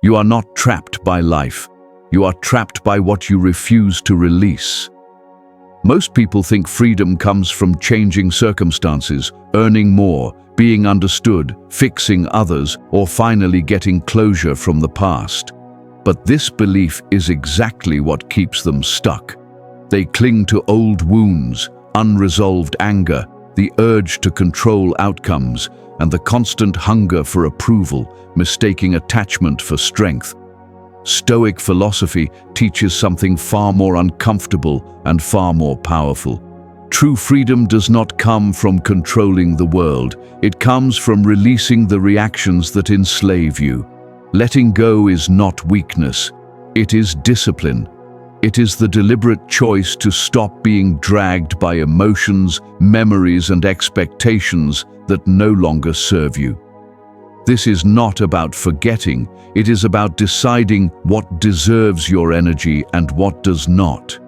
You are not trapped by life. You are trapped by what you refuse to release. Most people think freedom comes from changing circumstances, earning more, being understood, fixing others, or finally getting closure from the past. But this belief is exactly what keeps them stuck. They cling to old wounds, unresolved anger, the urge to control outcomes, and the constant hunger for approval, mistaking attachment for strength. Stoic philosophy teaches something far more uncomfortable and far more powerful. True freedom does not come from controlling the world. It comes from releasing the reactions that enslave you. Letting go is not weakness. It is discipline. It is the deliberate choice to stop being dragged by emotions, memories, and expectations that no longer serve you. This is not about forgetting, it is about deciding what deserves your energy and what does not.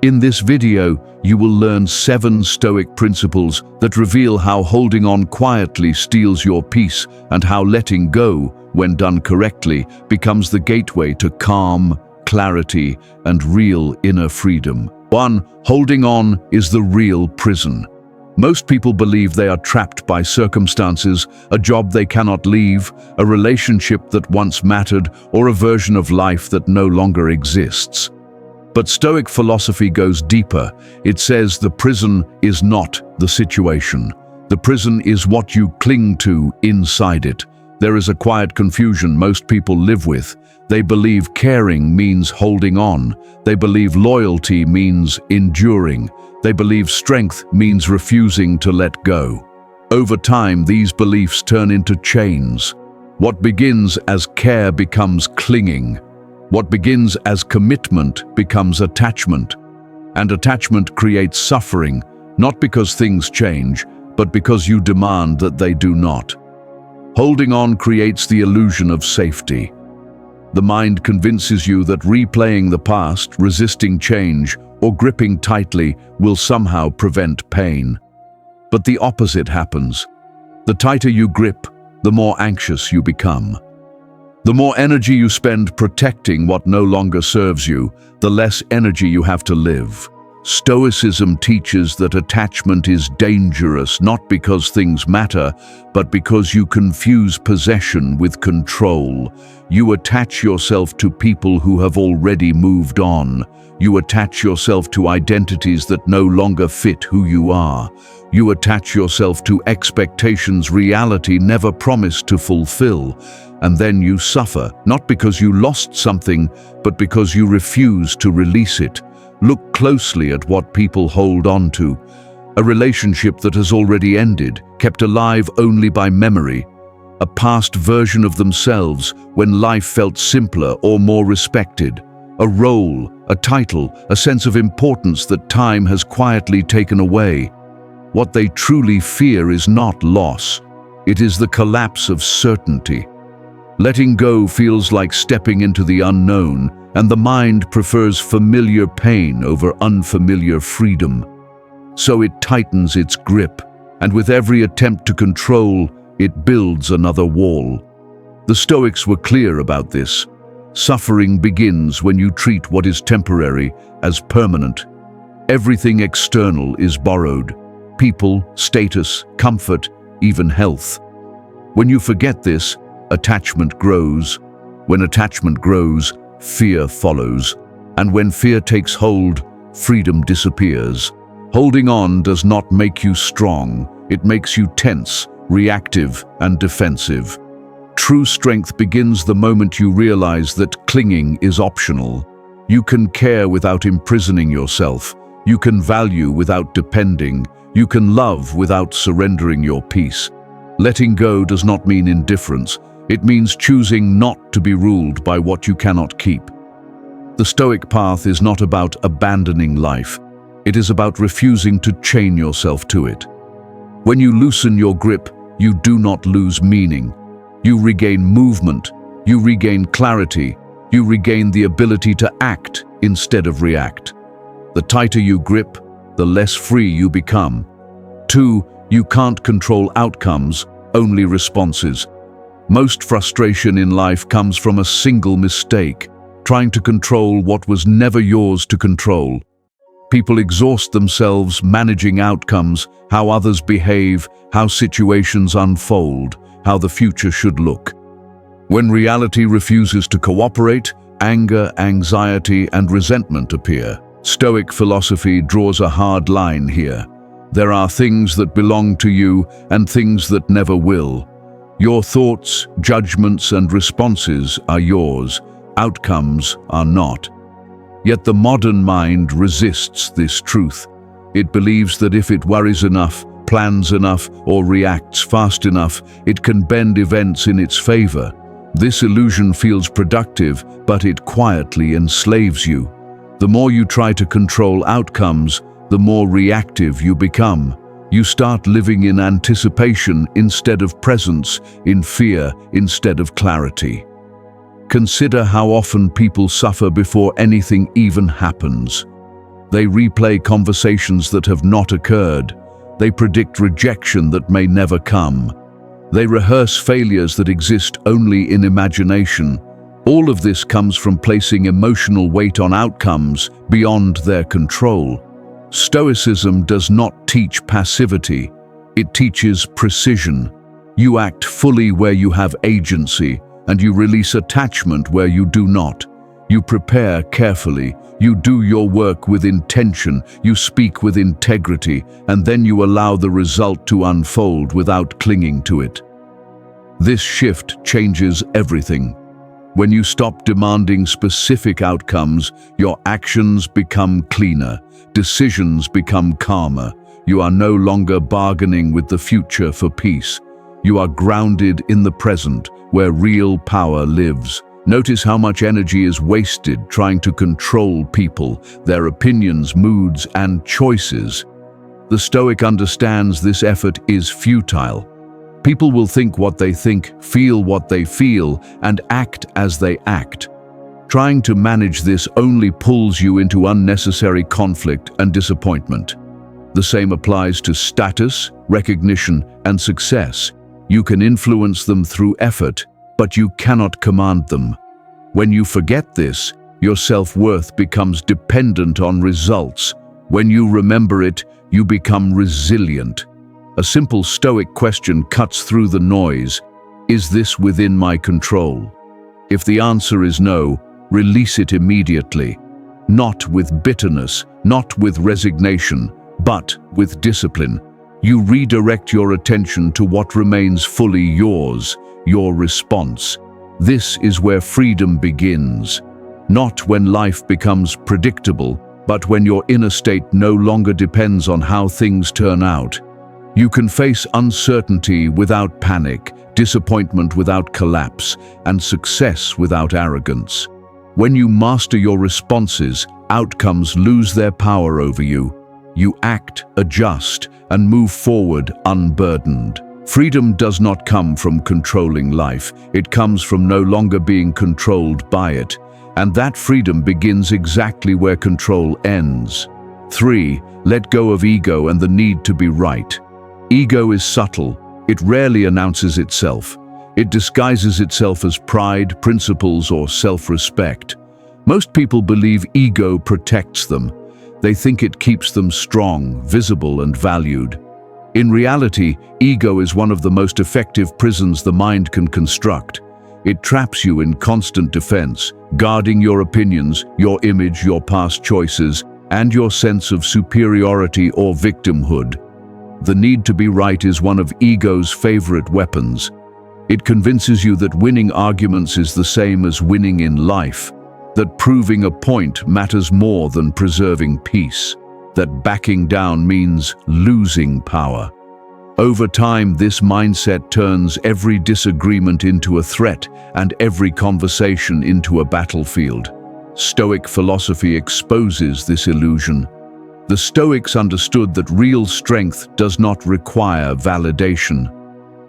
In this video, you will learn 7 Stoic principles that reveal how holding on quietly steals your peace and how letting go, when done correctly, becomes the gateway to calm, clarity, and real inner freedom. 1. Holding on is the real prison. Most people believe they are trapped by circumstances, a job they cannot leave, a relationship that once mattered, or a version of life that no longer exists. But Stoic philosophy goes deeper. It says the prison is not the situation. The prison is what you cling to inside it. There is a quiet confusion most people live with. They believe caring means holding on. They believe loyalty means enduring. They believe strength means refusing to let go. Over time, these beliefs turn into chains. What begins as care becomes clinging. What begins as commitment becomes attachment. And attachment creates suffering, not because things change, but because you demand that they do not. Holding on creates the illusion of safety. The mind convinces you that replaying the past, resisting change, or gripping tightly will somehow prevent pain. But the opposite happens. The tighter you grip, the more anxious you become. The more energy you spend protecting what no longer serves you, the less energy you have to live. Stoicism teaches that attachment is dangerous not because things matter, but because you confuse possession with control. You attach yourself to people who have already moved on. You attach yourself to identities that no longer fit who you are. You attach yourself to expectations reality never promised to fulfill. And then you suffer, not because you lost something, but because you refuse to release it. Look closely at what people hold on to. A relationship that has already ended, kept alive only by memory. A past version of themselves when life felt simpler or more respected. A role, a title, a sense of importance that time has quietly taken away. What they truly fear is not loss. It is the collapse of certainty. Letting go feels like stepping into the unknown, and the mind prefers familiar pain over unfamiliar freedom. So it tightens its grip, and with every attempt to control, it builds another wall. The Stoics were clear about this. Suffering begins when you treat what is temporary as permanent. Everything external is borrowed: people, status, comfort, even health. When you forget this, attachment grows. When attachment grows, fear follows. And when fear takes hold, freedom disappears. Holding on does not make you strong. It makes you tense, reactive, and defensive. True strength begins the moment you realize that clinging is optional. You can care without imprisoning yourself. You can value without depending. You can love without surrendering your peace. Letting go does not mean indifference. It means choosing not to be ruled by what you cannot keep. The Stoic path is not about abandoning life. It is about refusing to chain yourself to it. When you loosen your grip, you do not lose meaning. You regain movement. You regain clarity. You regain the ability to act instead of react. The tighter you grip, the less free you become. 2. You can't control outcomes, only responses. Most frustration in life comes from a single mistake, trying to control what was never yours to control. People exhaust themselves managing outcomes, how others behave, how situations unfold, how the future should look. When reality refuses to cooperate, anger, anxiety, and resentment appear. Stoic philosophy draws a hard line here. There are things that belong to you and things that never will. Your thoughts, judgments, and responses are yours. Outcomes are not. Yet the modern mind resists this truth. It believes that if it worries enough, plans enough, or reacts fast enough, it can bend events in its favor. This illusion feels productive, but it quietly enslaves you. The more you try to control outcomes, the more reactive you become. You start living in anticipation instead of presence, in fear instead of clarity. Consider how often people suffer before anything even happens. They replay conversations that have not occurred. They predict rejection that may never come. They rehearse failures that exist only in imagination. All of this comes from placing emotional weight on outcomes beyond their control. Stoicism does not teach passivity. It teaches precision. You act fully where you have agency, and you release attachment where you do not. You prepare carefully. You do your work with intention. You speak with integrity, and then you allow the result to unfold without clinging to it. This shift changes everything. When you stop demanding specific outcomes, your actions become cleaner. Decisions become calmer. You are no longer bargaining with the future for peace. You are grounded in the present, where real power lives. Notice how much energy is wasted trying to control people, their opinions, moods, and choices. The Stoic understands this effort is futile. People will think what they think, feel what they feel, and act as they act. Trying to manage this only pulls you into unnecessary conflict and disappointment. The same applies to status, recognition, and success. You can influence them through effort, but you cannot command them. When you forget this, your self-worth becomes dependent on results. When you remember it, you become resilient. A simple Stoic question cuts through the noise. Is this within my control? If the answer is no, release it immediately. Not with bitterness, not with resignation, but with discipline. You redirect your attention to what remains fully yours, your response. This is where freedom begins. Not when life becomes predictable, but when your inner state no longer depends on how things turn out. You can face uncertainty without panic, disappointment without collapse, and success without arrogance. When you master your responses, outcomes lose their power over you. You act, adjust, and move forward unburdened. Freedom does not come from controlling life. It comes from no longer being controlled by it. And that freedom begins exactly where control ends. 3. Let go of ego and the need to be right. Ego is subtle. It rarely announces itself. It disguises itself as pride, principles, or self-respect. Most people believe ego protects them. They think it keeps them strong, visible, and valued. In reality, ego is one of the most effective prisons the mind can construct. It traps you in constant defense, guarding your opinions, your image, your past choices, and your sense of superiority or victimhood. The need to be right is one of ego's favorite weapons. It convinces you that winning arguments is the same as winning in life, that proving a point matters more than preserving peace, that backing down means losing power. Over time, this mindset turns every disagreement into a threat and every conversation into a battlefield. Stoic philosophy exposes this illusion. The Stoics understood that real strength does not require validation.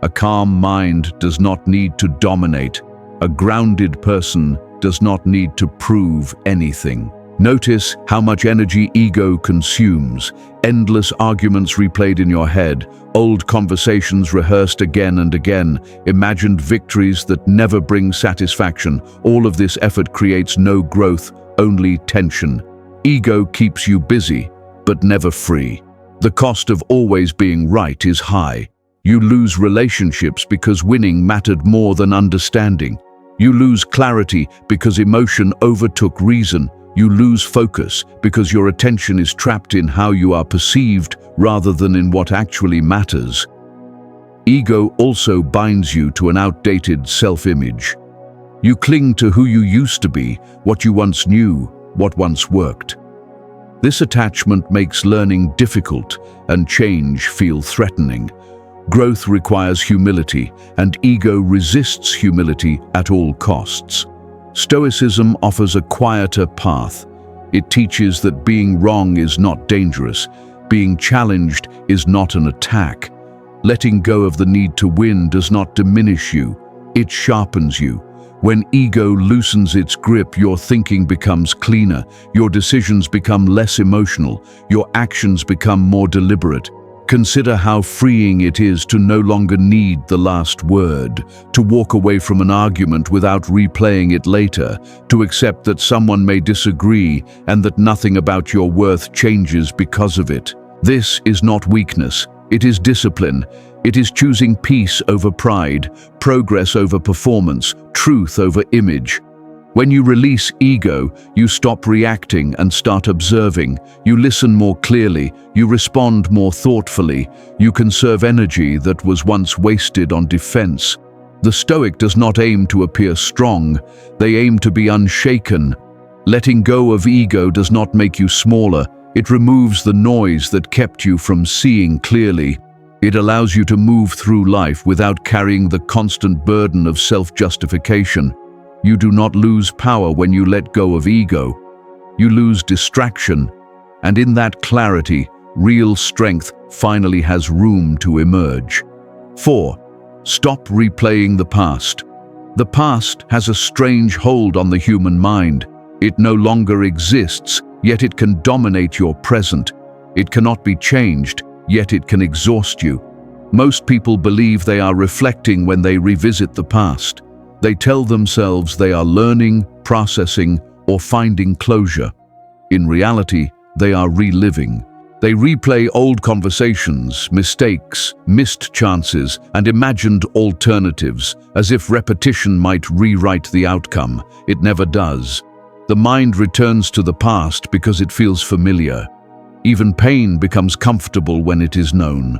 A calm mind does not need to dominate. A grounded person does not need to prove anything. Notice how much energy ego consumes. Endless arguments replayed in your head, old conversations rehearsed again and again, imagined victories that never bring satisfaction. All of this effort creates no growth, only tension. Ego keeps you busy, but never free. The cost of always being right is high. You lose relationships because winning mattered more than understanding. You lose clarity because emotion overtook reason. You lose focus because your attention is trapped in how you are perceived rather than in what actually matters. Ego also binds you to an outdated self-image. You cling to who you used to be, what you once knew, what once worked. This attachment makes learning difficult and change feel threatening. Growth requires humility, and ego resists humility at all costs. Stoicism offers a quieter path. It teaches that being wrong is not dangerous. Being challenged is not an attack. Letting go of the need to win does not diminish you. It sharpens you. When ego loosens its grip, your thinking becomes cleaner, your decisions become less emotional, your actions become more deliberate. Consider how freeing it is to no longer need the last word, to walk away from an argument without replaying it later, to accept that someone may disagree and that nothing about your worth changes because of it. This is not weakness, it is discipline. It is choosing peace over pride, progress over performance, truth over image. When you release ego, you stop reacting and start observing. You listen more clearly, you respond more thoughtfully, you conserve energy that was once wasted on defense. The Stoic does not aim to appear strong, they aim to be unshaken. Letting go of ego does not make you smaller, it removes the noise that kept you from seeing clearly. It allows you to move through life without carrying the constant burden of self-justification. You do not lose power when you let go of ego. You lose distraction, and in that clarity, real strength finally has room to emerge. 4. Stop replaying the past. The past has a strange hold on the human mind. It no longer exists, yet it can dominate your present. It cannot be changed, yet it can exhaust you. Most people believe they are reflecting when they revisit the past. They tell themselves they are learning, processing, or finding closure. In reality, they are reliving. They replay old conversations, mistakes, missed chances, and imagined alternatives, as if repetition might rewrite the outcome. It never does. The mind returns to the past because it feels familiar. Even pain becomes comfortable when it is known.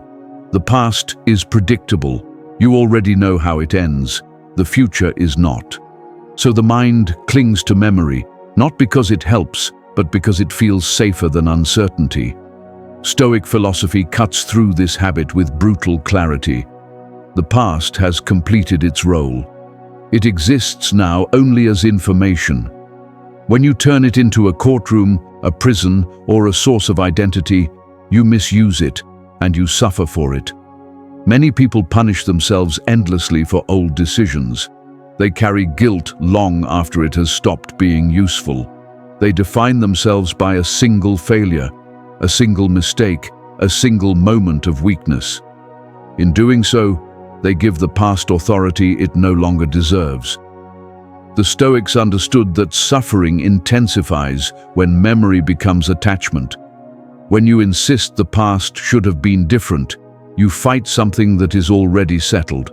The past is predictable. You already know how it ends. The future is not. So the mind clings to memory, not because it helps, but because it feels safer than uncertainty. Stoic philosophy cuts through this habit with brutal clarity. The past has completed its role. It exists now only as information. When you turn it into a courtroom, a prison, or a source of identity, you misuse it, and you suffer for it. Many people punish themselves endlessly for old decisions. They carry guilt long after it has stopped being useful. They define themselves by a single failure, a single mistake, a single moment of weakness. In doing so, they give the past authority it no longer deserves. The Stoics understood that suffering intensifies when memory becomes attachment. When you insist the past should have been different, you fight something that is already settled.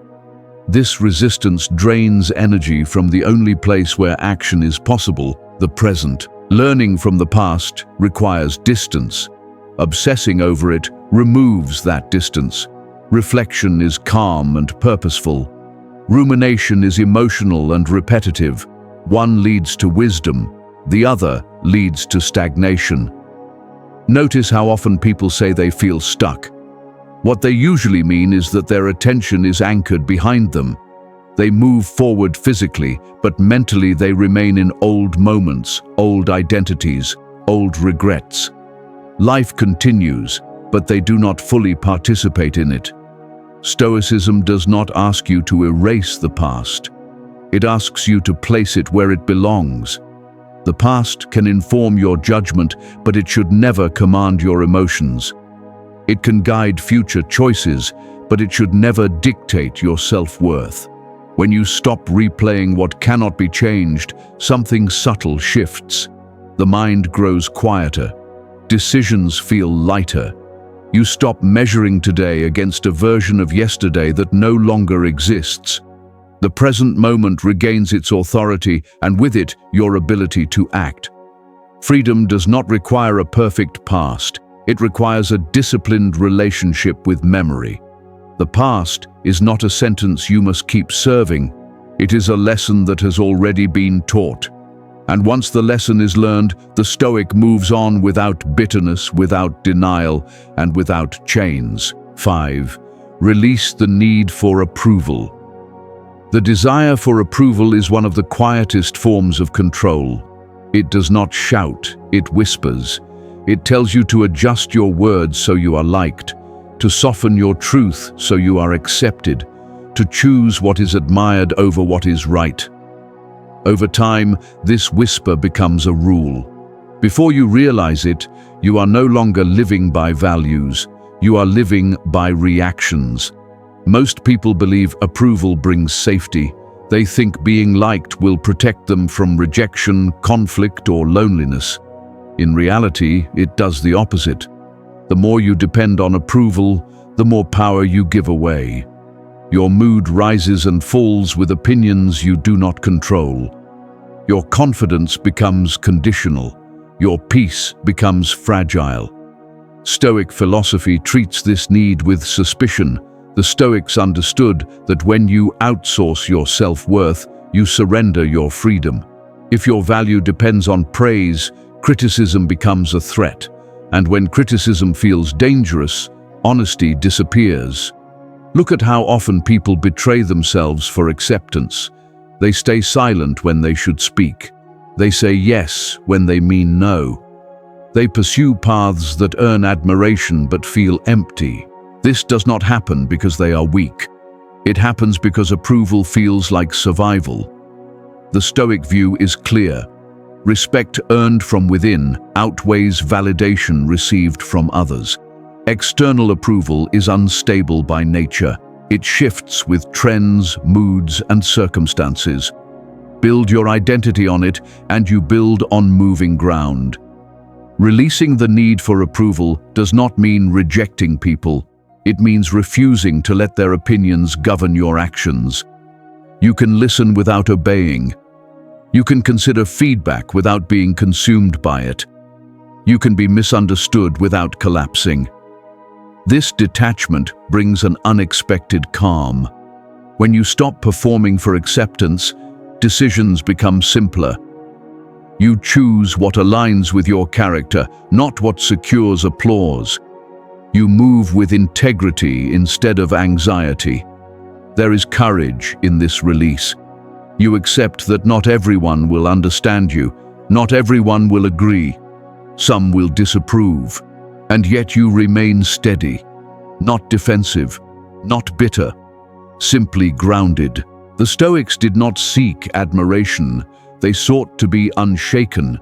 This resistance drains energy from the only place where action is possible, the present. Learning from the past requires distance. Obsessing over it removes that distance. Reflection is calm and purposeful. Rumination is emotional and repetitive. One leads to wisdom, the other leads to stagnation. Notice how often people say they feel stuck. What they usually mean is that their attention is anchored behind them. They move forward physically, but mentally they remain in old moments, old identities, old regrets. Life continues, but they do not fully participate in it. Stoicism does not ask you to erase the past. It asks you to place it where it belongs. The past can inform your judgment, but it should never command your emotions. It can guide future choices, but it should never dictate your self-worth. When you stop replaying what cannot be changed, something subtle shifts. The mind grows quieter. Decisions feel lighter. You stop measuring today against a version of yesterday that no longer exists. The present moment regains its authority, and with it, your ability to act. Freedom does not require a perfect past. It requires a disciplined relationship with memory. The past is not a sentence you must keep serving. It is a lesson that has already been taught. And once the lesson is learned, the Stoic moves on without bitterness, without denial, and without chains. 5. Release the need for approval. The desire for approval is one of the quietest forms of control. It does not shout, it whispers. It tells you to adjust your words so you are liked, to soften your truth so you are accepted, to choose what is admired over what is right. Over time, this whisper becomes a rule. Before you realize it, you are no longer living by values. You are living by reactions. Most people believe approval brings safety. They think being liked will protect them from rejection, conflict, or loneliness. In reality, it does the opposite. The more you depend on approval, the more power you give away. Your mood rises and falls with opinions you do not control. Your confidence becomes conditional. Your peace becomes fragile. Stoic philosophy treats this need with suspicion. The Stoics understood that when you outsource your self-worth, you surrender your freedom. If your value depends on praise, criticism becomes a threat. And when criticism feels dangerous, honesty disappears. Look at how often people betray themselves for acceptance. They stay silent when they should speak. They say yes when they mean no. They pursue paths that earn admiration but feel empty. This does not happen because they are weak. It happens because approval feels like survival. The Stoic view is clear. Respect earned from within outweighs validation received from others. External approval is unstable by nature. It shifts with trends, moods, and circumstances. Build your identity on it, and you build on moving ground. Releasing the need for approval does not mean rejecting people. It means refusing to let their opinions govern your actions. You can listen without obeying. You can consider feedback without being consumed by it. You can be misunderstood without collapsing. This detachment brings an unexpected calm. When you stop performing for acceptance, decisions become simpler. You choose what aligns with your character, not what secures applause. You move with integrity instead of anxiety. There is courage in this release. You accept that not everyone will understand you, not everyone will agree. Some will disapprove, and yet you remain steady, not defensive, not bitter, simply grounded. The Stoics did not seek admiration, they sought to be unshaken.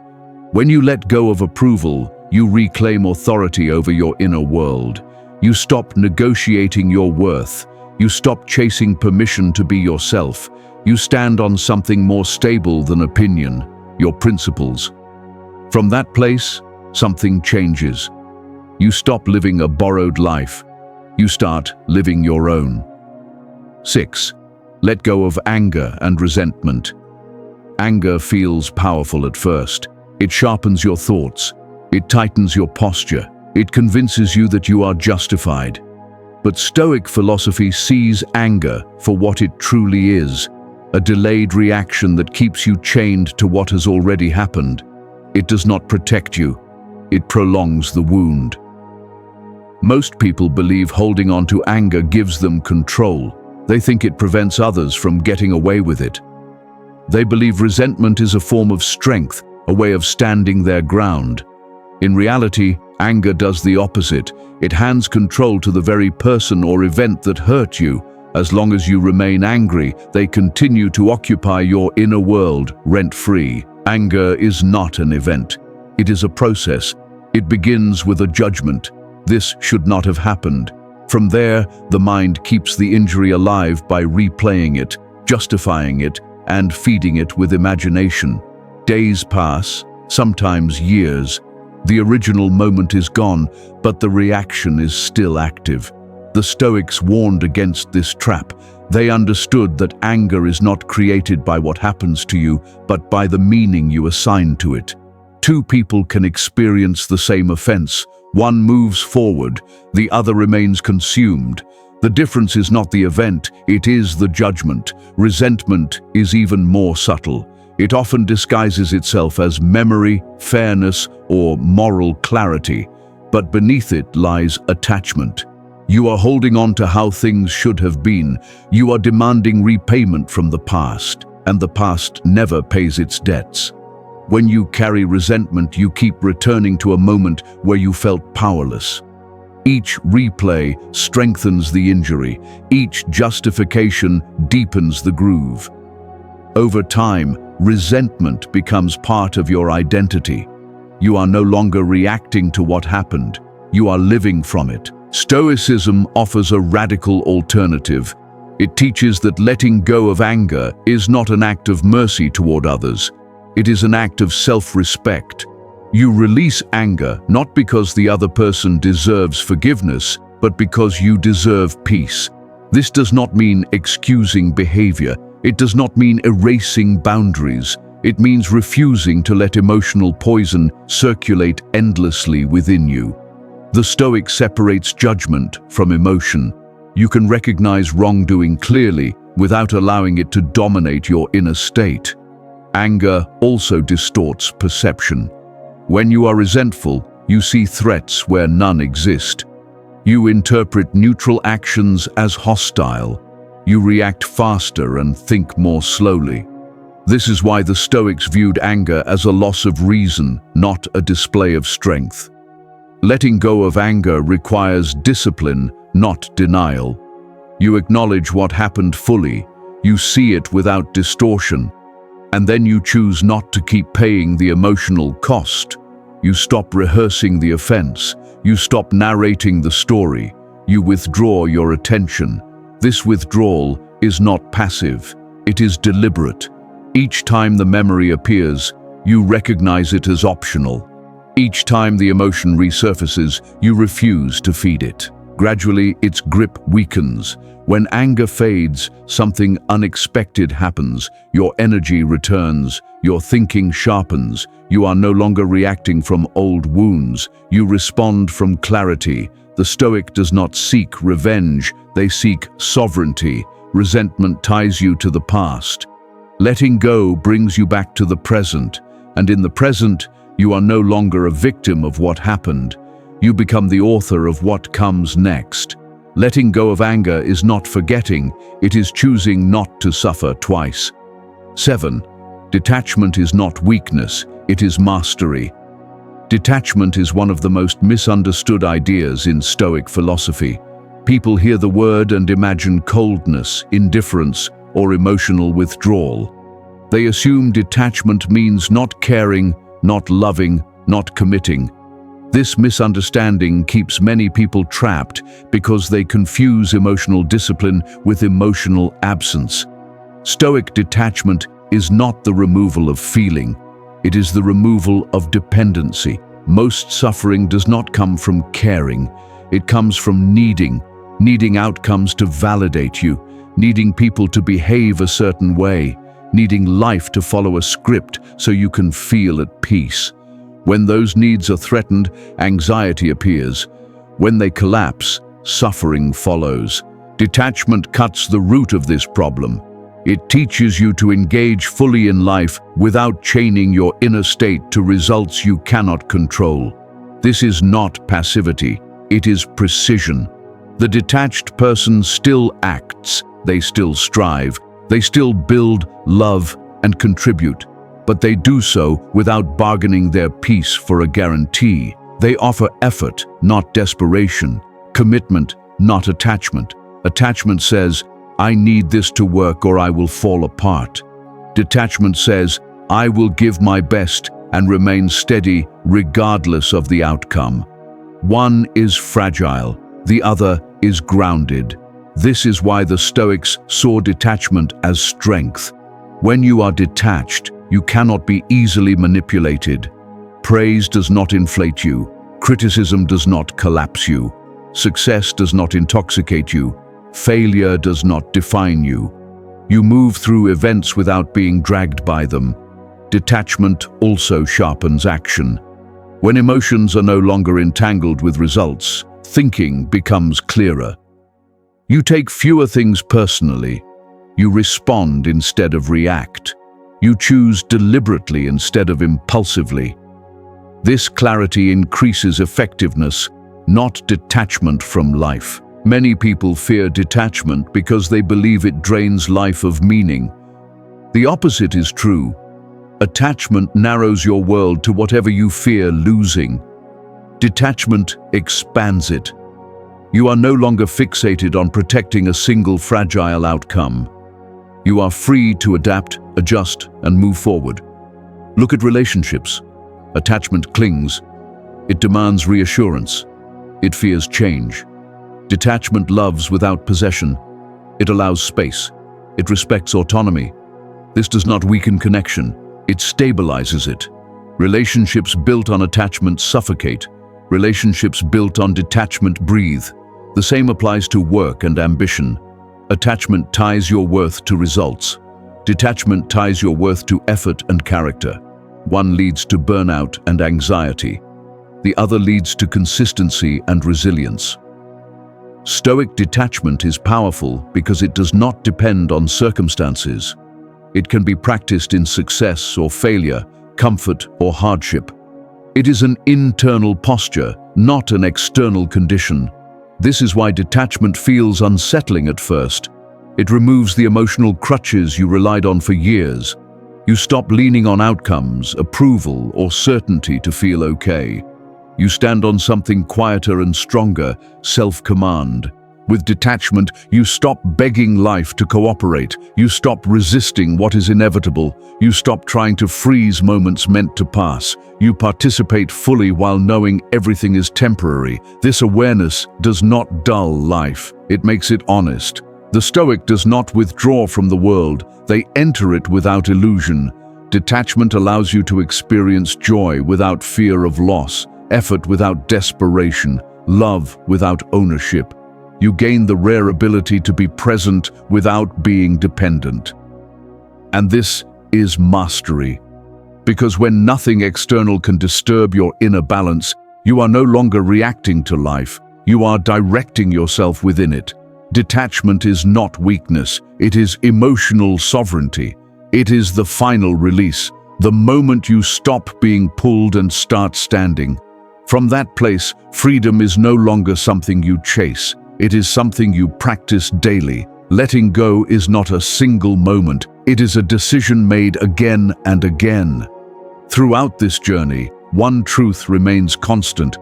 When you let go of approval, you reclaim authority over your inner world. You stop negotiating your worth. You stop chasing permission to be yourself. You stand on something more stable than opinion, your principles. From that place, something changes. You stop living a borrowed life. You start living your own. 6. Let go of anger and resentment. Anger feels powerful at first. It sharpens your thoughts. It tightens your posture. It convinces you that you are justified. But Stoic philosophy sees anger for what it truly is, a delayed reaction that keeps you chained to what has already happened. It does not protect you. It prolongs the wound. Most people believe holding on to anger gives them control. They think it prevents others from getting away with it. They believe resentment is a form of strength, a way of standing their ground. In reality, anger does the opposite. It hands control to the very person or event that hurt you. As long as you remain angry, they continue to occupy your inner world rent-free. Anger is not an event. It is a process. It begins with a judgment. This should not have happened. From there, the mind keeps the injury alive by replaying it, justifying it, and feeding it with imagination. Days pass, sometimes years. The original moment is gone, but the reaction is still active. The Stoics warned against this trap. They understood that anger is not created by what happens to you, but by the meaning you assign to it. Two people can experience the same offense. One moves forward, the other remains consumed. The difference is not the event, it is the judgment. Resentment is even more subtle. It often disguises itself as memory, fairness, or moral clarity. But beneath it lies attachment. You are holding on to how things should have been. You are demanding repayment from the past, and the past never pays its debts. When you carry resentment, you keep returning to a moment where you felt powerless. Each replay strengthens the injury. Each justification deepens the groove. Over time, resentment becomes part of your identity. You are no longer reacting to what happened. You are living from it. Stoicism offers a radical alternative. It teaches that letting go of anger is not an act of mercy toward others. It is an act of self-respect. You release anger not because the other person deserves forgiveness, but because you deserve peace. This does not mean excusing behavior. It does not mean erasing boundaries. It means refusing to let emotional poison circulate endlessly within you. The Stoic separates judgment from emotion. You can recognize wrongdoing clearly without allowing it to dominate your inner state. Anger also distorts perception. When you are resentful, you see threats where none exist. You interpret neutral actions as hostile. You react faster and think more slowly. This is why the Stoics viewed anger as a loss of reason, not a display of strength. Letting go of anger requires discipline, not denial. You acknowledge what happened fully. You see it without distortion. And then you choose not to keep paying the emotional cost. You stop rehearsing the offense. You stop narrating the story. You withdraw your attention. This withdrawal is not passive. It is deliberate. Each time the memory appears, you recognize it as optional. Each time the emotion resurfaces, you refuse to feed it. Gradually, its grip weakens. When anger fades, something unexpected happens. Your energy returns. Your thinking sharpens. You are no longer reacting from old wounds. You respond from clarity. The Stoic does not seek revenge. They seek sovereignty. Resentment ties you to the past. Letting go brings you back to the present. And in the present, you are no longer a victim of what happened. You become the author of what comes next. Letting go of anger is not forgetting, it is choosing not to suffer twice. 7. Detachment is not weakness, it is mastery. Detachment is one of the most misunderstood ideas in Stoic philosophy. People hear the word and imagine coldness, indifference, or emotional withdrawal. They assume detachment means not caring, not loving, not committing. This misunderstanding keeps many people trapped because they confuse emotional discipline with emotional absence. Stoic detachment is not the removal of feeling. It is the removal of dependency. Most suffering does not come from caring. It comes from needing outcomes to validate you, needing people to behave a certain way, needing life to follow a script so you can feel at peace. When those needs are threatened, anxiety appears. When they collapse, suffering follows. Detachment cuts the root of this problem. It teaches you to engage fully in life without chaining your inner state to results you cannot control. This is not passivity, it is precision. The detached person still acts, they still strive, they still build, love, and contribute, but they do so without bargaining their peace for a guarantee. They offer effort, not desperation, commitment, not attachment. Attachment says, I need this to work or I will fall apart. Detachment says, I will give my best and remain steady regardless of the outcome. One is fragile, the other is grounded. This is why the Stoics saw detachment as strength. When you are detached, you cannot be easily manipulated. Praise does not inflate you. Criticism does not collapse you. Success does not intoxicate you. Failure does not define you. You move through events without being dragged by them. Detachment also sharpens action. When emotions are no longer entangled with results, thinking becomes clearer. You take fewer things personally. You respond instead of react. You choose deliberately instead of impulsively. This clarity increases effectiveness, not detachment from life. Many people fear detachment because they believe it drains life of meaning. The opposite is true. Attachment narrows your world to whatever you fear losing. Detachment expands it. You are no longer fixated on protecting a single fragile outcome. You are free to adapt, adjust, and move forward. Look at relationships. Attachment clings. It demands reassurance. It fears change. Detachment loves without possession. It allows space. It respects autonomy. This does not weaken connection. It stabilizes it. Relationships built on attachment suffocate. Relationships built on detachment breathe. The same applies to work and ambition. Attachment ties your worth to results. Detachment ties your worth to effort and character. One leads to burnout and anxiety. The other leads to consistency and resilience. Stoic detachment is powerful because it does not depend on circumstances. It can be practiced in success or failure, comfort or hardship. It is an internal posture, not an external condition. This is why detachment feels unsettling at first. It removes the emotional crutches you relied on for years. You stop leaning on outcomes, approval, or certainty to feel okay. You stand on something quieter and stronger, self-command. With detachment, you stop begging life to cooperate. You stop resisting what is inevitable. You stop trying to freeze moments meant to pass. You participate fully while knowing everything is temporary. This awareness does not dull life. It makes it honest. The Stoic does not withdraw from the world. They enter it without illusion. Detachment allows you to experience joy without fear of loss, effort without desperation, love without ownership. You gain the rare ability to be present without being dependent. And this is mastery. Because when nothing external can disturb your inner balance, you are no longer reacting to life. You are directing yourself within it. Detachment is not weakness. It is emotional sovereignty. It is the final release, the moment you stop being pulled and start standing. From that place, freedom is no longer something you chase. It is something you practice daily. Letting go is not a single moment. It is a decision made again and again. Throughout this journey, one truth remains constant.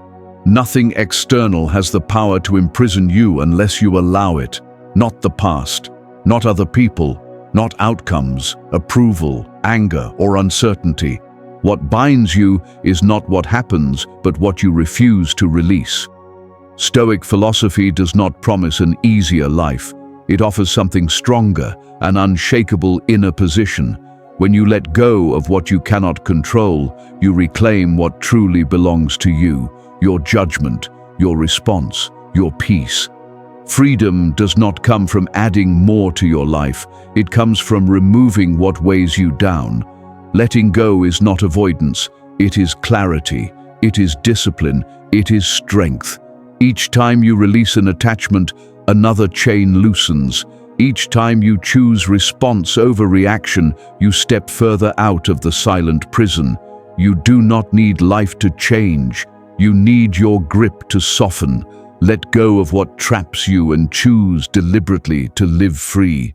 Nothing external has the power to imprison you unless you allow it. Not the past, not other people, not outcomes, approval, anger, or uncertainty. What binds you is not what happens, but what you refuse to release. Stoic philosophy does not promise an easier life. It offers something stronger, an unshakable inner position. When you let go of what you cannot control, you reclaim what truly belongs to you, your judgment, your response, your peace. Freedom does not come from adding more to your life. It comes from removing what weighs you down. Letting go is not avoidance. It is clarity. It is discipline. It is strength. Each time you release an attachment, another chain loosens. Each time you choose response over reaction, you step further out of the silent prison. You do not need life to change. You need your grip to soften. Let go of what traps you and choose deliberately to live free.